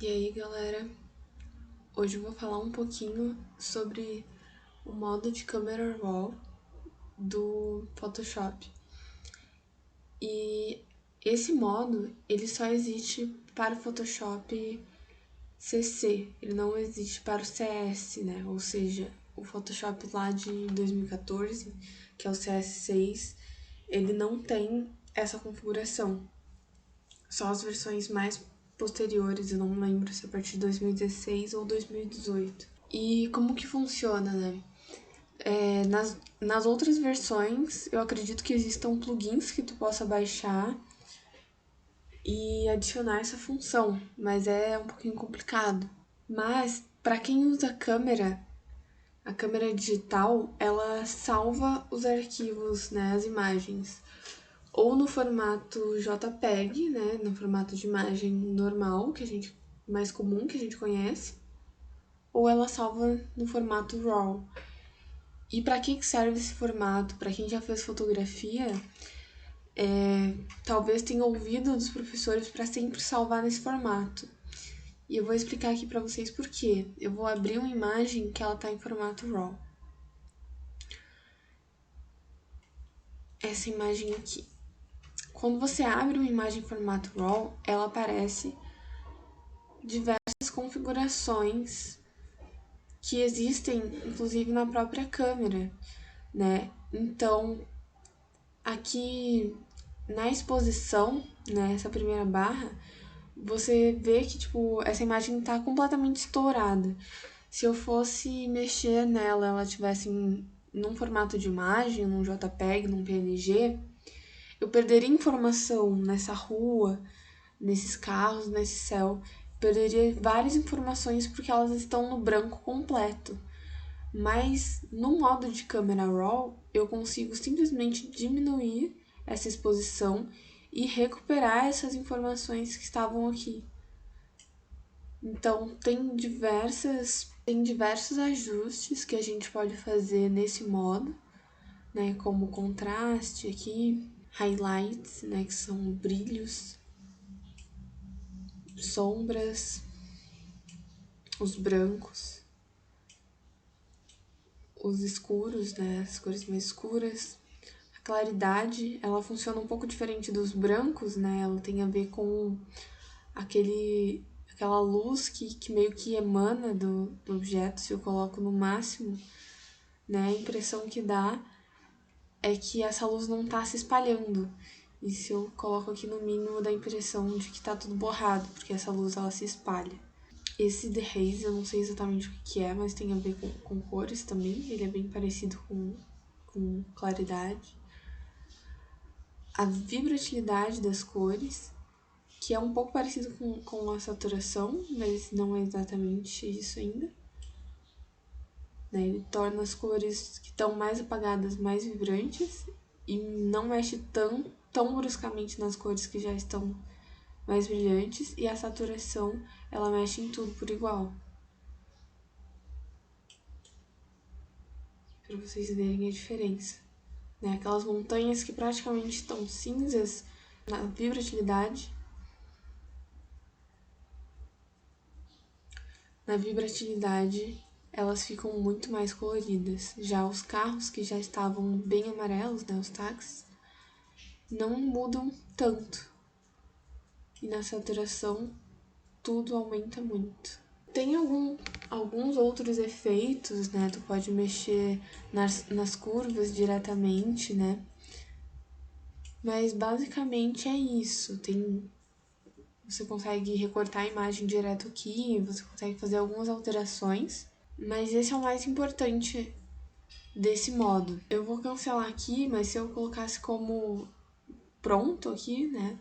E aí, galera, hoje eu vou falar um pouquinho sobre o modo de câmera raw do Photoshop. E esse modo, ele só existe para o Photoshop CC, ele não existe para o CS, né? Ou seja, o Photoshop lá de 2014, que é o CS6, ele não tem essa configuração. Só as versões mais posteriores, eu não lembro se é a partir de 2016 ou 2018. E como que funciona, né? Nas outras versões, eu acredito que existam plugins que tu possa baixar e adicionar essa função, mas é um pouquinho complicado. Mas, para quem usa a câmera digital, ela salva os arquivos, né, as imagens, ou no formato JPEG, né, no formato de imagem normal, mais comum que a gente conhece, ou ela salva no formato RAW. E para que serve esse formato? Para quem já fez fotografia, talvez tenha ouvido dos professores para sempre salvar nesse formato. E eu vou explicar aqui para vocês por quê. Eu vou abrir uma imagem que ela tá em formato RAW. Essa imagem aqui. Quando você abre uma imagem em formato RAW, ela aparece diversas configurações que existem, inclusive, na própria câmera, né? Então, aqui na exposição, né, essa primeira barra, você vê que, tipo, essa imagem tá completamente estourada. Se eu fosse mexer nela, ela tivesse num formato de imagem, num JPEG, num PNG, eu perderia informação nessa rua, nesses carros, nesse céu. Perderia várias informações porque elas estão no branco completo. Mas no modo de câmera RAW, eu consigo simplesmente diminuir essa exposição e recuperar essas informações que estavam aqui. Então, tem diversos ajustes que a gente pode fazer nesse modo, né, como contraste aqui, highlights, né, que são brilhos, sombras, os brancos, os escuros, né, as cores mais escuras. A claridade, ela funciona um pouco diferente dos brancos, né, ela tem a ver com aquela luz que meio que emana do objeto. Se eu coloco no máximo, né, a impressão que dá é que essa luz não tá se espalhando. E se eu coloco aqui no mínimo, dá a impressão de que tá tudo borrado, porque essa luz ela se espalha. Esse The Haze, eu não sei exatamente o que é, mas tem a ver com cores também. Ele é bem parecido com claridade. A vibratilidade das cores, que é um pouco parecido com a saturação, mas não é exatamente isso ainda. Né? Ele torna as cores que estão mais apagadas mais vibrantes e não mexe tão bruscamente nas cores que já estão mais brilhantes, e a saturação, ela mexe em tudo por igual. Para vocês verem a diferença. Né? Aquelas montanhas que praticamente estão cinzas na vibratilidade. Na vibratilidade, elas ficam muito mais coloridas. Já os carros que já estavam bem amarelos, né, os táxis, não mudam tanto. E na saturação, tudo aumenta muito. Tem alguns outros efeitos, né? Tu pode mexer nas curvas diretamente, né? Mas basicamente é isso. Você consegue recortar a imagem direto aqui, você consegue fazer algumas alterações, mas esse é o mais importante desse modo. Eu vou cancelar aqui, mas se eu colocasse como pronto aqui, né,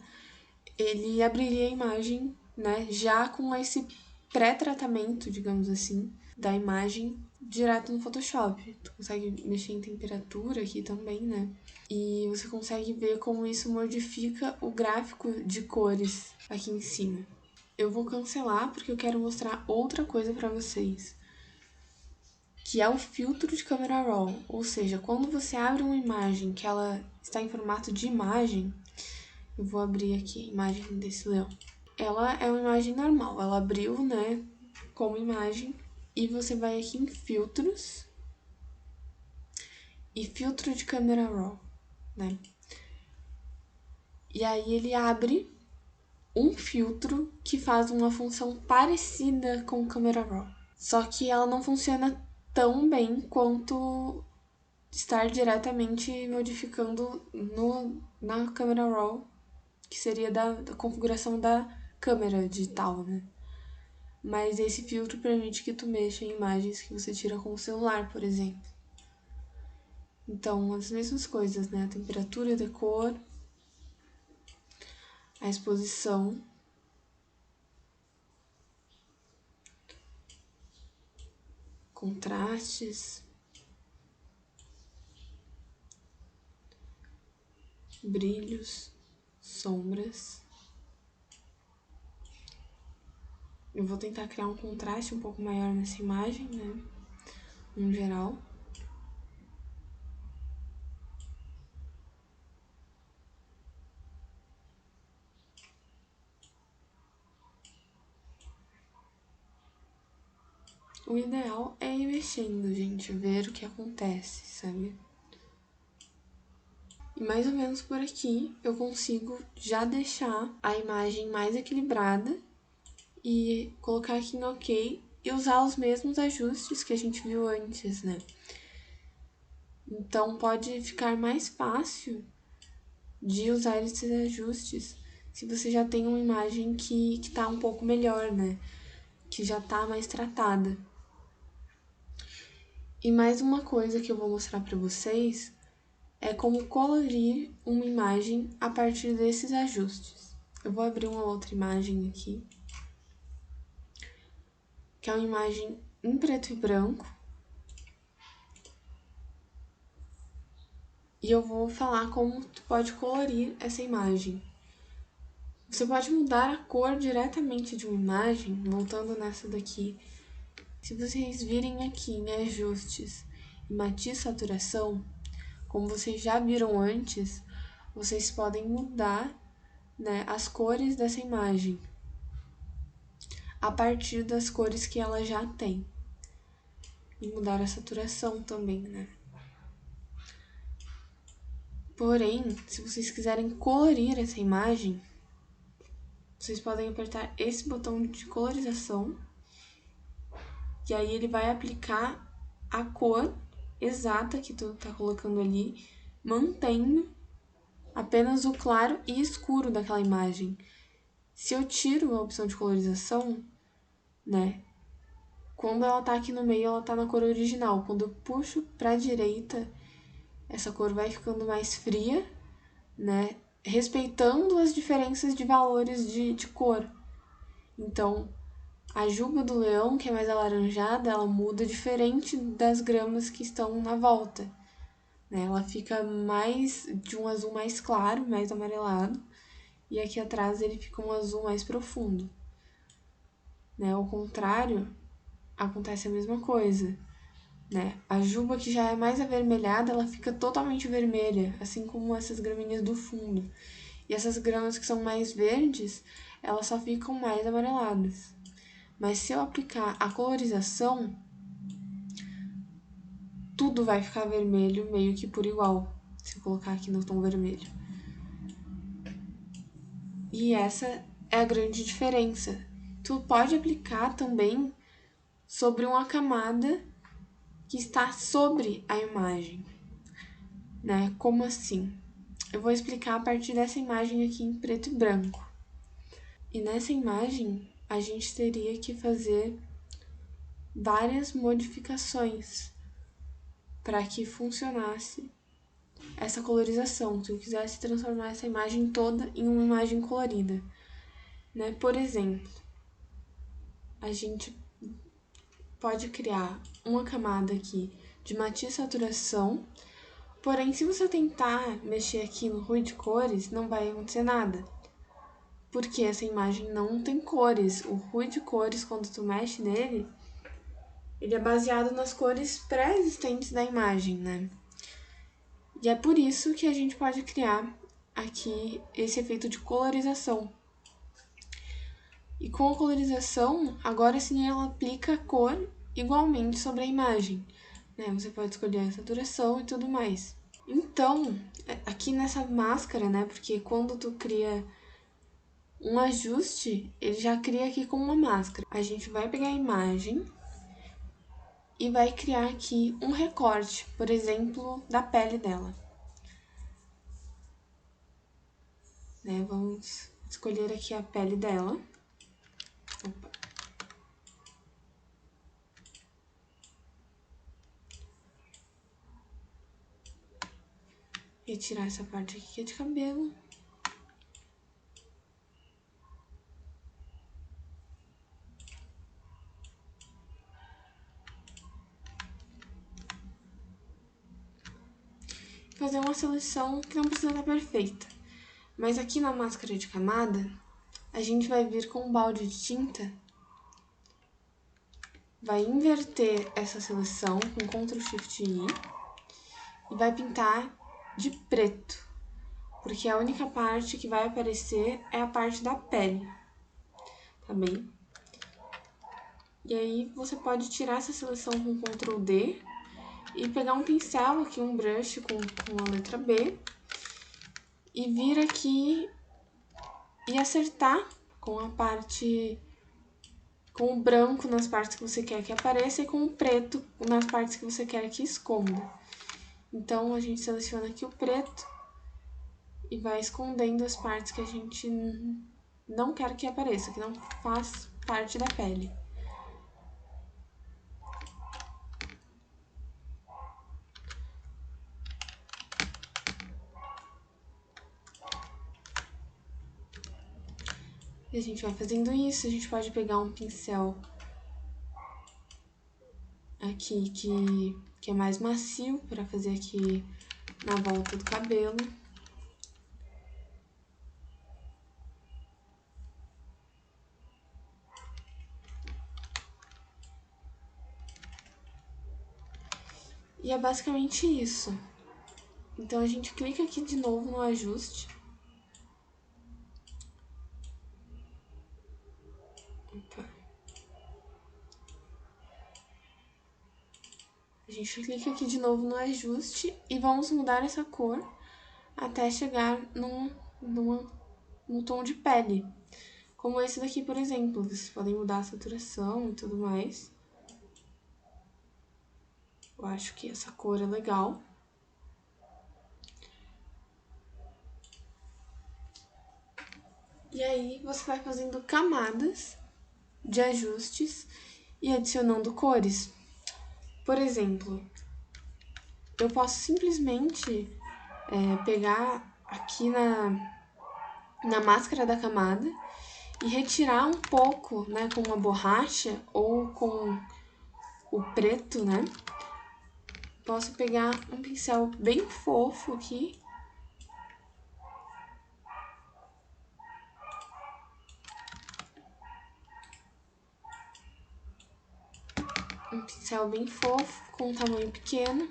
ele abriria a imagem, né, já com esse pré-tratamento, digamos assim, da imagem direto no Photoshop. Tu consegue mexer em temperatura aqui também, né? E você consegue ver como isso modifica o gráfico de cores aqui em cima. Eu vou cancelar porque eu quero mostrar outra coisa para vocês, que é o filtro de câmera RAW. Ou seja, quando você abre uma imagem que ela está em formato de imagem, eu vou abrir aqui a imagem desse leão. ela é uma imagem normal, ela abriu, né, como imagem, e você vai aqui em filtros e filtro de câmera RAW, né? E aí ele abre um filtro que faz uma função parecida com câmera RAW. Só que ela não funciona tão bem quanto estar diretamente modificando na câmera RAW, que seria da configuração da câmera digital, né? Mas esse filtro permite que tu mexa em imagens que você tira com o celular, por exemplo. Então, as mesmas coisas, né? A temperatura da cor, a exposição, contrastes, brilhos, sombras. Eu vou tentar criar um contraste um pouco maior nessa imagem, né? No geral. O ideal é ir mexendo, gente, ver o que acontece, sabe? E mais ou menos por aqui eu consigo já deixar a imagem mais equilibrada e colocar aqui em OK e usar os mesmos ajustes que a gente viu antes, né? Então pode ficar mais fácil de usar esses ajustes se você já tem uma imagem que tá um pouco melhor, né? Que já tá mais tratada. E mais uma coisa que eu vou mostrar para vocês é como colorir uma imagem a partir desses ajustes. Eu vou abrir uma outra imagem aqui, que é uma imagem em preto e branco. E eu vou falar como tu pode colorir essa imagem. Você pode mudar a cor diretamente de uma imagem, voltando nessa daqui. Se vocês virem aqui em ajustes e matiz saturação, como vocês já viram antes, vocês podem mudar, né, as cores dessa imagem a partir das cores que ela já tem. E mudar a saturação também, né? Porém, se vocês quiserem colorir essa imagem, vocês podem apertar esse botão de colorização e aí ele vai aplicar a cor exata que tu tá colocando ali, mantendo apenas o claro e escuro daquela imagem. Se eu tiro a opção de colorização, né, quando ela tá aqui no meio, ela tá na cor original. Quando eu puxo pra direita, essa cor vai ficando mais fria, né, respeitando as diferenças de valores de cor. Então, a juba do leão, que é mais alaranjada, ela muda diferente das gramas que estão na volta, né? Ela fica mais de um azul mais claro, mais amarelado, e aqui atrás ele fica um azul mais profundo, né? Ao contrário, acontece a mesma coisa, né? A juba que já é mais avermelhada, ela fica totalmente vermelha, assim como essas graminhas do fundo. E essas gramas que são mais verdes, elas só ficam mais amareladas. Mas se eu aplicar a colorização, tudo vai ficar vermelho meio que por igual, se eu colocar aqui no tom vermelho. E essa é a grande diferença. Tu pode aplicar também sobre uma camada que está sobre a imagem, né? Como assim? Eu vou explicar a partir dessa imagem aqui em preto e branco. E nessa imagem, a gente teria que fazer várias modificações para que funcionasse essa colorização, se eu quisesse transformar essa imagem toda em uma imagem colorida, né? Por exemplo, a gente pode criar uma camada aqui de matiz saturação, porém, se você tentar mexer aqui no ruído de cores, não vai acontecer nada, porque essa imagem não tem cores. O ruído de cores, quando tu mexe nele, ele é baseado nas cores pré-existentes da imagem, né? E é por isso que a gente pode criar aqui esse efeito de colorização. E com a colorização, agora sim ela aplica a cor igualmente sobre a imagem, né? Você pode escolher a saturação e tudo mais. Então, aqui nessa máscara, né? Porque quando tu cria um ajuste, ele já cria aqui com uma máscara. A gente vai pegar a imagem e vai criar aqui um recorte, por exemplo, da pele dela. Né? Vamos escolher aqui a pele dela. Opa. Retirar essa parte aqui que é de cabelo. Fazer uma seleção que não precisa estar perfeita. Mas aqui na máscara de camada, a gente vai vir com um balde de tinta, vai inverter essa seleção com Ctrl Shift I e vai pintar de preto, porque a única parte que vai aparecer é a parte da pele, tá bem? E aí você pode tirar essa seleção com Ctrl D e pegar um pincel aqui, um brush com a letra B e vir aqui e acertar com a parte, com o branco nas partes que você quer que apareça e com o preto nas partes que você quer que esconda. Então a gente seleciona aqui o preto e vai escondendo as partes que a gente não quer que apareça, que não faz parte da pele. E a gente vai fazendo isso, a gente pode pegar um pincel aqui que é mais macio para fazer aqui na volta do cabelo. E é basicamente isso. Então a gente clica aqui de novo no ajuste. Opa. A gente clica aqui de novo no ajuste e vamos mudar essa cor até chegar no tom de pele. Como esse daqui, por exemplo. Vocês podem mudar a saturação e tudo mais. Eu acho que essa cor é legal. E aí você vai fazendo camadas de ajustes e adicionando cores. Por exemplo, eu posso simplesmente pegar aqui na máscara da camada e retirar um pouco, né, com uma borracha ou com o preto, né? Posso pegar um pincel bem fofo aqui. Um pincel bem fofo, com um tamanho pequeno.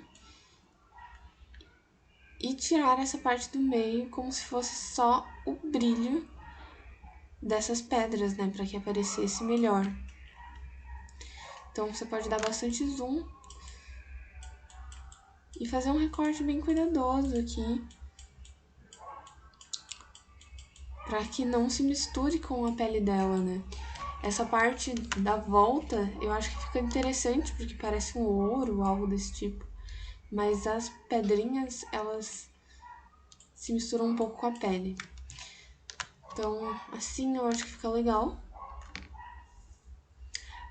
E tirar essa parte do meio como se fosse só o brilho dessas pedras, né? Para que aparecesse melhor. Então você pode dar bastante zoom e fazer um recorte bem cuidadoso aqui, para que não se misture com a pele dela, né? Essa parte da volta eu acho que fica interessante porque parece um ouro, algo desse tipo. Mas as pedrinhas, elas se misturam um pouco com a pele. Então, assim eu acho que fica legal.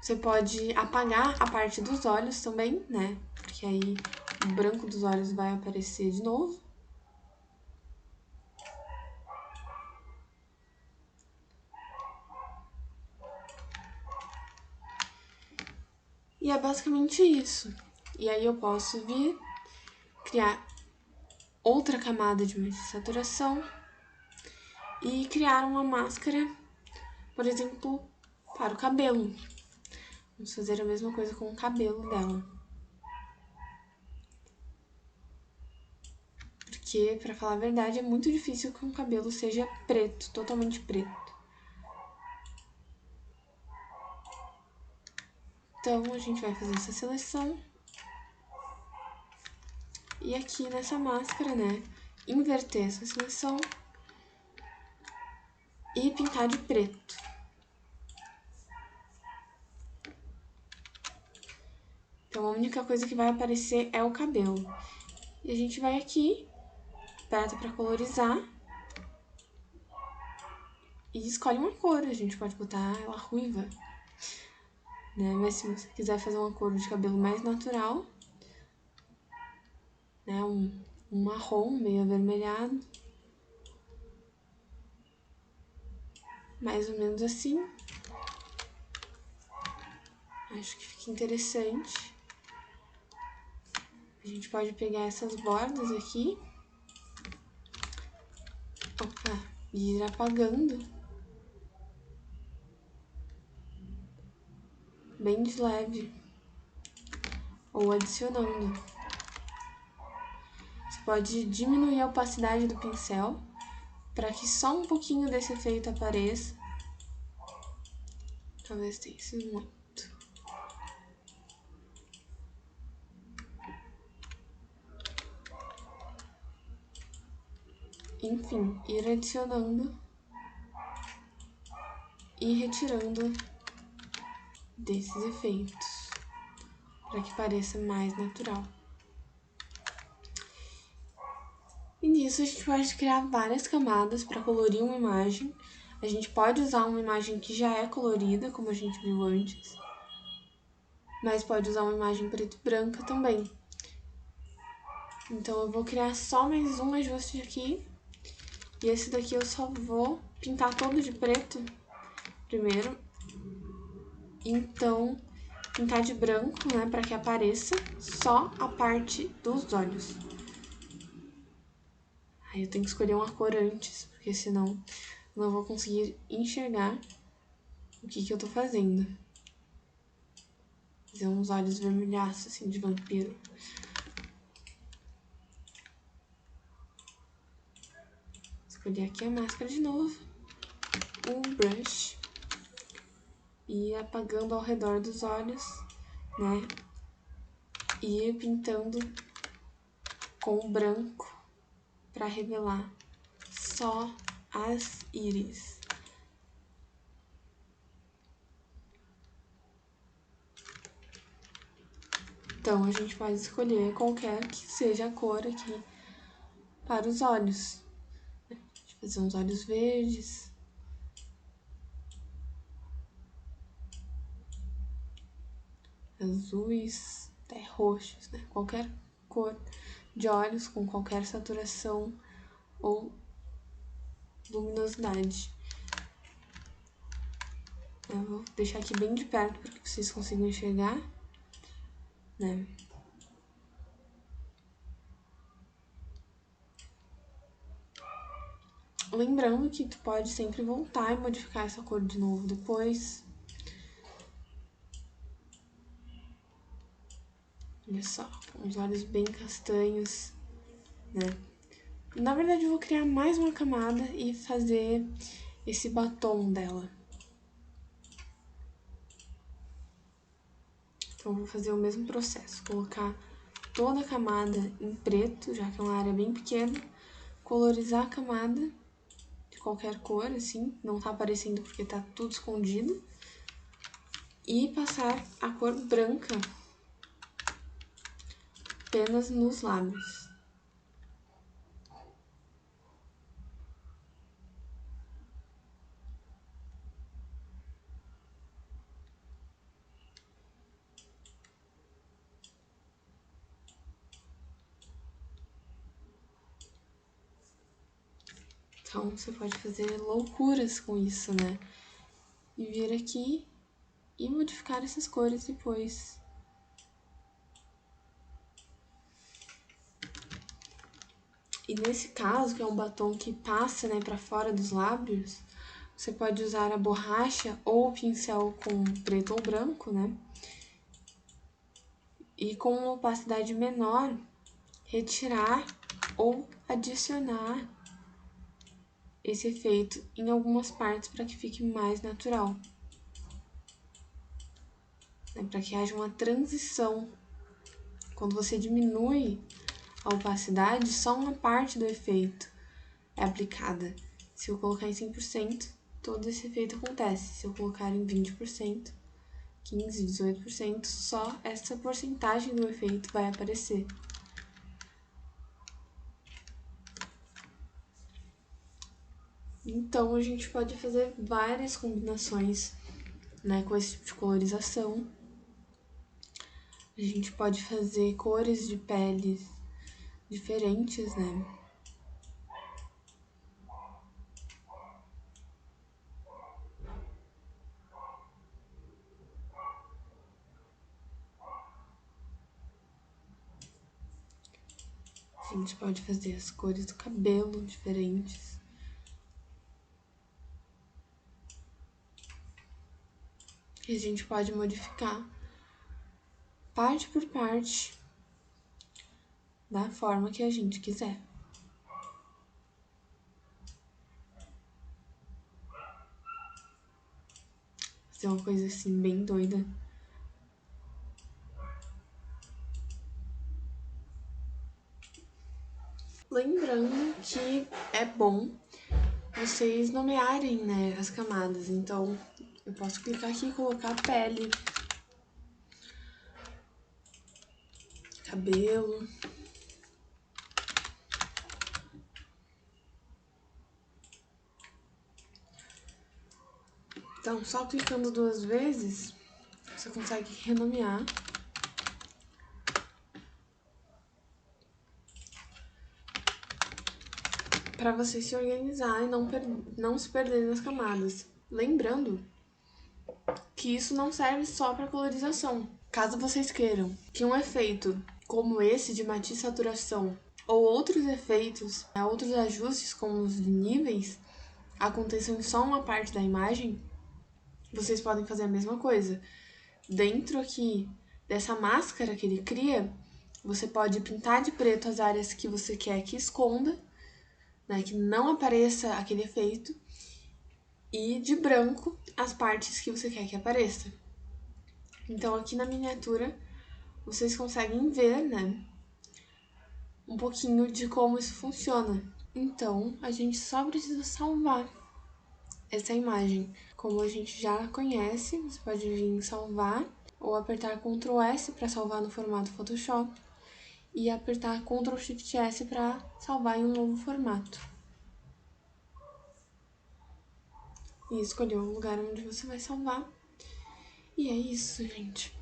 Você pode apagar a parte dos olhos também, né? Porque aí o branco dos olhos vai aparecer de novo. E é basicamente isso. E aí eu posso vir, criar outra camada de saturação e criar uma máscara, por exemplo, para o cabelo. Vamos fazer a mesma coisa com o cabelo dela. Porque, pra falar a verdade, é muito difícil que um cabelo seja preto, totalmente preto. Então, a gente vai fazer essa seleção. E aqui nessa máscara, né, inverter essa seleção e pintar de preto. Então, a única coisa que vai aparecer é o cabelo. E a gente vai aqui, aperta para colorizar e escolhe uma cor. A gente pode botar ela ruiva, né? Mas se você quiser fazer uma cor de cabelo mais natural, né, um marrom meio avermelhado, mais ou menos assim. Acho que fica interessante. A gente pode pegar essas bordas aqui, e ir apagando bem de leve ou adicionando. Você pode diminuir a opacidade do pincel para que só um pouquinho desse efeito apareça. Talvez tenha sido muito. Enfim, ir adicionando e retirando desses efeitos para que pareça mais natural. E nisso a gente pode criar várias camadas para colorir uma imagem. A gente pode usar uma imagem que já é colorida, como a gente viu antes, mas pode usar uma imagem preta e branca também. Então eu vou criar só mais um ajuste aqui, e esse daqui eu só vou pintar todo de preto primeiro. Então, pintar de branco, né, para que apareça só a parte dos olhos. Aí eu tenho que escolher uma cor antes, porque senão eu não vou conseguir enxergar o que eu tô fazendo. Fazer uns olhos vermelhaços, assim, de vampiro. Escolher aqui a máscara de novo. Um brush. E ir apagando ao redor dos olhos, né? E ir pintando com o branco para revelar só as íris. Então, a gente pode escolher qualquer que seja a cor aqui para os olhos. Deixa eu fazer uns olhos verdes. Azuis, até roxos, né? Qualquer cor de olhos com qualquer saturação ou luminosidade. Eu vou deixar aqui bem de perto para que vocês consigam enxergar, né? Lembrando que tu pode sempre voltar e modificar essa cor de novo depois. Olha só, com os olhos bem castanhos, né? Na verdade, eu vou criar mais uma camada e fazer esse batom dela. Então, eu vou fazer o mesmo processo. Colocar toda a camada em preto, já que é uma área bem pequena. Colorizar a camada de qualquer cor, assim. Não tá aparecendo porque tá tudo escondido. E passar a cor branca apenas nos lábios. Então, você pode fazer loucuras com isso, né? E vir aqui e modificar essas cores depois. E nesse caso, que é um batom que passa, né, pra fora dos lábios, você pode usar a borracha ou o pincel com preto ou branco, né? E com uma opacidade menor, retirar ou adicionar esse efeito em algumas partes para que fique mais natural. né, para que haja uma transição. Quando você diminui a opacidade, só uma parte do efeito é aplicada. Se eu colocar em 100%, todo esse efeito acontece. Se eu colocar em 20%, 15%, 18%, só essa porcentagem do efeito vai aparecer. Então, a gente pode fazer várias combinações, né, com esse tipo de colorização. A gente pode fazer cores de peles diferentes, né? A gente pode fazer as cores do cabelo diferentes. E a gente pode modificar parte por parte da forma que a gente quiser. Fazer uma coisa assim bem doida. Lembrando que é bom vocês nomearem, né, as camadas. Então, eu posso clicar aqui e colocar pele, cabelo. Então, só clicando 2 vezes, você consegue renomear. Para você se organizar e não se perder nas camadas. Lembrando que isso não serve só para colorização. Caso vocês queiram que um efeito como esse de matiz e saturação ou outros efeitos, outros ajustes como os níveis, aconteçam em só uma parte da imagem, vocês podem fazer a mesma coisa. Dentro aqui dessa máscara que ele cria, você pode pintar de preto as áreas que você quer que esconda, né, que não apareça aquele efeito, e de branco as partes que você quer que apareça. Então aqui na miniatura vocês conseguem ver, né, um pouquinho de como isso funciona. Então a gente só precisa salvar essa imagem. Como a gente já conhece, você pode vir em salvar ou apertar Ctrl S para salvar no formato Photoshop e apertar Ctrl Shift S para salvar em um novo formato. E escolher o lugar onde você vai salvar. E é isso, gente.